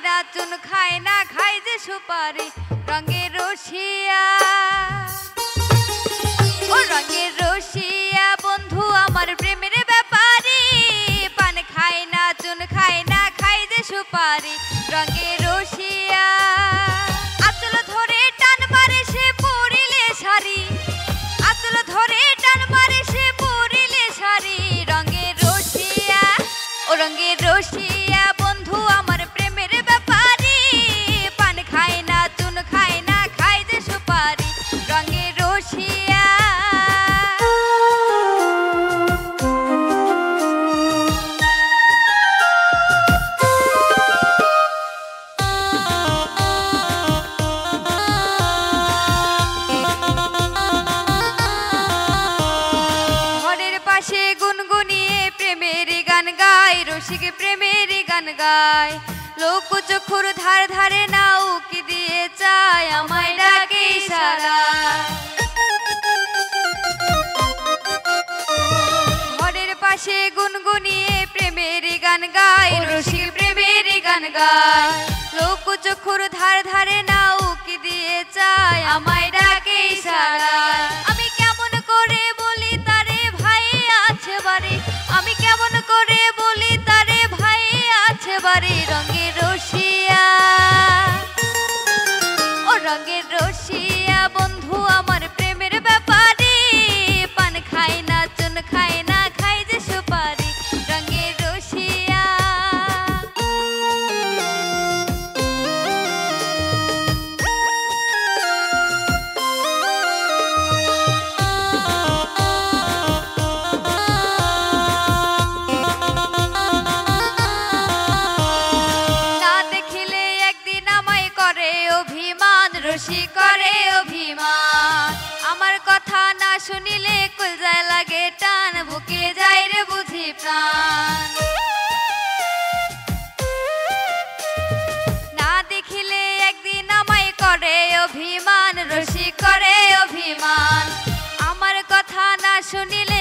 না চুন খায় না খায় যে সুপারি রঙের রসিয়া ও রঙের রসিয়া বন্ধু আমার প্রেমের ব্যাপারী পান খায় না চুন খায় না খায় যে সুপারি রঙের রসিয়া আঁচল ধরে টান মারে সে পরিলে শাড়ি আঁচল ধরে টান মারে সে পরিলে শাড়ি রঙের রসিয়া ও রঙের রসিয়া বন্ধু আমার প্রেমের ব্যাপারী পান খায় না চুন খায় না খায় যে সুপারি রঙের রসিয়া ঘরের পাশে গুনগুনিয়ে প্রেমের গান গায় রসিক প্রেমের গান গায় লোক চক্ষুর ধার ধারে নাও কি দিয়ে চায় আমায় ডাকে ইশারা ঘরের পাশে গুনগুনিয়ে প্রেমের গান গায় রসিক প্রেমের গান গায় লোক চক্ষুর ধার ধারে নাও কি দিয়ে চায় আমায় ডাকে ইশারা আমি কেমন করে বলি তারে ভাই আছে বাড়ি আমি কেমন করে বলি তারে ভাই আছে বাড়ি রঙের রসিয়া ও রঙের রসিয়া বন্ধু আমার প্রেমের ব্যাপারী পান খায় না চুন খায় না খায় যে সুপারি রঙের রসিয়া না দেখিলে একদিন আমায় করে অভিমান রসি করে অভিমান আমার কথা না শুনিলে কলজায় লাগে টান বুকে যায় রে বুঝি প্রাণ না দেখিলে একদিন আমায় করে অভিমান রসি করে অভিমান আমার কথা না শুনিলে